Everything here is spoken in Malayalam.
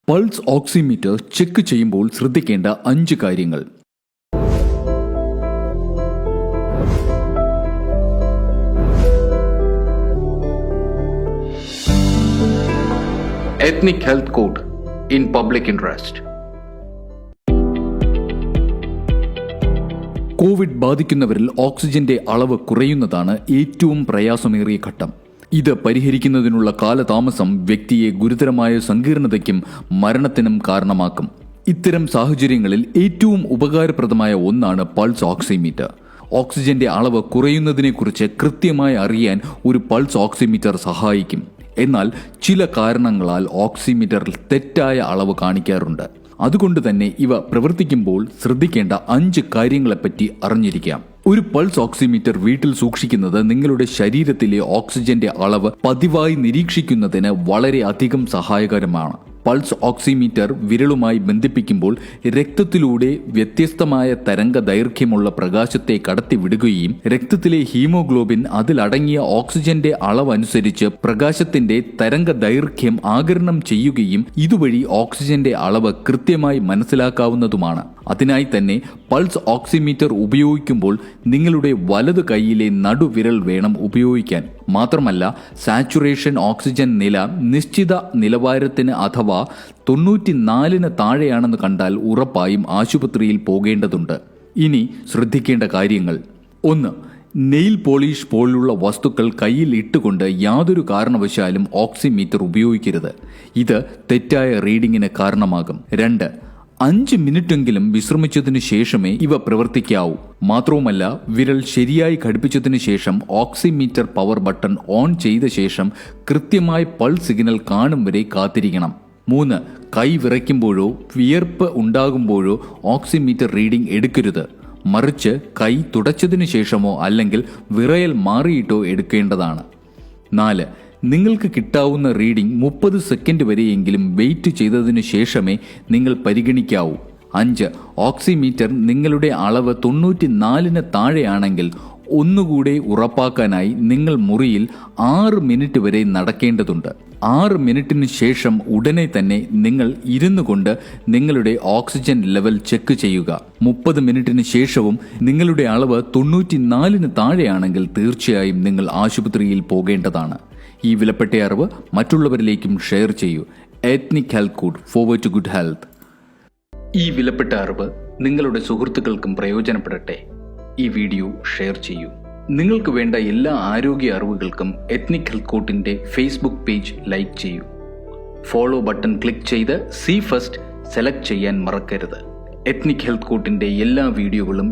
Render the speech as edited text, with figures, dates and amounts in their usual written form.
പൾസ് ഓക്സിമീറ്റർ ചെക്ക് ചെയ്യുമ്പോൾ ശ്രദ്ധിക്കേണ്ട 5 കാര്യങ്ങൾ. Ethnic health code in public interest. Covid ബാധിക്കുന്നവരിൽ ഓക്സിജന്റെ അളവ് കുറയുന്നതാണ് ഏറ്റവും പ്രയാസമേറിയ ഘട്ടം. ഇത് പരിഹരിക്കുന്നതിനുള്ള കാലതാമസം വ്യക്തിയെ ഗുരുതരമായ സങ്കീർണതയ്ക്കും മരണത്തിനും കാരണമാക്കും. ഇത്തരം സാഹചര്യങ്ങളിൽ ഏറ്റവും ഉപകാരപ്രദമായ ഒന്നാണ് പൾസ് ഓക്സിമീറ്റർ. ഓക്സിജന്റെ അളവ് കുറയുന്നതിനെക്കുറിച്ച് കൃത്യമായി അറിയാൻ ഒരു പൾസ് ഓക്സിമീറ്റർ സഹായിക്കും. എന്നാൽ ചില കാരണങ്ങളാൽ ഓക്സിമീറ്ററിൽ തെറ്റായ അളവ് കാണിക്കാറുണ്ട്. അതുകൊണ്ട് തന്നെ ഇവ പ്രവർത്തിക്കുമ്പോൾ ശ്രദ്ധിക്കേണ്ട 5 കാര്യങ്ങളെപ്പറ്റി അറിഞ്ഞിരിക്കാം. ഒരു പൾസ് ഓക്സിമീറ്റർ വീട്ടിൽ സൂക്ഷിക്കുന്നത് നിങ്ങളുടെ ശരീരത്തിലെ ഓക്സിജന്റെ അളവ് പതിവായി നിരീക്ഷിക്കുന്നതിന് വളരെ അധികം സഹായകരമാണ്. പൾസ് ഓക്സിമീറ്റർ വിരലുമായി ബന്ധിപ്പിക്കുമ്പോൾ രക്തത്തിലൂടെ വ്യത്യസ്തമായ തരംഗ ദൈർഘ്യമുള്ള പ്രകാശത്തെ കടത്തിവിടുകയും രക്തത്തിലെ ഹീമോഗ്ലോബിൻ അതിലടങ്ങിയ ഓക്സിജന്റെ അളവനുസരിച്ച് പ്രകാശത്തിന്റെ തരംഗ ദൈർഘ്യം ആഗിരണം ചെയ്യുകയും ഇതുവഴി ഓക്സിജന്റെ അളവ് കൃത്യമായി മനസ്സിലാക്കാവുന്നതുമാണ്. അതിനായി തന്നെ പൾസ് ഓക്സിമീറ്റർ ഉപയോഗിക്കുമ്പോൾ നിങ്ങളുടെ വലതു കൈയിലെ നടുവിരൽ വേണം ഉപയോഗിക്കാൻ. മാത്രമല്ല, സാച്ചുറേഷൻ ഓക്സിജൻ നില നിശ്ചിത നിലവാരത്തിന് അഥവാ 94 താഴെയാണെന്ന് കണ്ടാൽ ഉറപ്പായും ആശുപത്രിയിൽ പോകേണ്ടതുണ്ട്. ഇനി ശ്രദ്ധിക്കേണ്ട കാര്യങ്ങൾ. 1. നെയിൽ പോളിഷ് പോലുള്ള വസ്തുക്കൾ കയ്യിൽ ഇട്ടുകൊണ്ട് യാതൊരു കാരണവശാലും ഓക്സിമീറ്റർ ഉപയോഗിക്കരുത്. ഇത് തെറ്റായ റീഡിങ്ങിന് കാരണമാകും. 2. 5 മിനിറ്റെങ്കിലും വിശ്രമിച്ചതിനു ശേഷമേ ഇവ പ്രവർത്തിക്കാവൂ. മാത്രവുമല്ല, വിരൽ ശരിയായി ഘടിപ്പിച്ചതിനു ശേഷം ഓക്സിമീറ്റർ പവർ ബട്ടൺ ഓൺ ചെയ്ത ശേഷം കൃത്യമായി പൾസ് സിഗ്നൽ കാണും വരെ കാത്തിരിക്കണം. 3. കൈ വിറയ്ക്കുമ്പോഴോ വിയർപ്പ് ഉണ്ടാകുമ്പോഴോ ഓക്സിമീറ്റർ റീഡിംഗ് എടുക്കരുത്. മറിച്ച് കൈ തുടച്ചതിനു ശേഷമോ അല്ലെങ്കിൽ വിറയൽ മാറിയിട്ടോ എടുക്കേണ്ടതാണ്. 4. നിങ്ങൾക്ക് കിട്ടാവുന്ന റീഡിംഗ് 30 സെക്കൻഡ് വരെയെങ്കിലും വെയിറ്റ് ചെയ്തതിനു ശേഷമേ നിങ്ങൾ പരിഗണിക്കാവൂ. 5. ഓക്സിമീറ്റർ നിങ്ങളുടെ അളവ് 94 താഴെയാണെങ്കിൽ ഒന്നുകൂടെ ഉറപ്പാക്കാനായി നിങ്ങൾ മുറിയിൽ 6 മിനിറ്റ് വരെ നടക്കേണ്ടതുണ്ട്. 6 മിനിറ്റിന് ശേഷം ഉടനെ തന്നെ നിങ്ങൾ ഇരുന്നു കൊണ്ട് നിങ്ങളുടെ ഓക്സിജൻ ലെവൽ ചെക്ക് ചെയ്യുക. 30 മിനിറ്റിന് ശേഷവും നിങ്ങളുടെ അളവ് 94 താഴെയാണെങ്കിൽ തീർച്ചയായും നിങ്ങൾ ആശുപത്രിയിൽ പോകേണ്ടതാണ്. ഈ വിലപ്പെട്ട അറിവ് മറ്റുള്ളവരിലേക്കും ഷെയർ ചെയ്യൂ. Ethnic health code, forward to good health. ഈ വിലപ്പെട്ട അറിവ് നിങ്ങളുടെ സുഹൃത്തുക്കൾക്കും പ്രയോജനപ്പെടട്ടെ. ഈ വീഡിയോ ഷെയർ ചെയ്യൂ. നിങ്ങൾക്ക് വേണ്ട എല്ലാ ആരോഗ്യ അറിവുകൾക്കും എത്നിക് ഹെൽത്ത് കോഡിന്റെ ഫേസ്ബുക്ക് പേജ് ലൈക്ക് ചെയ്യൂ. ഫോളോ ബട്ടൺ ക്ലിക്ക് ചെയ്ത് സീ ഫസ്റ്റ് സെലക്ട് ചെയ്യാൻ മറക്കരുത്. എത്നിക് ഹെൽത്ത് കോഡിന്റെ എല്ലാ വീഡിയോകളും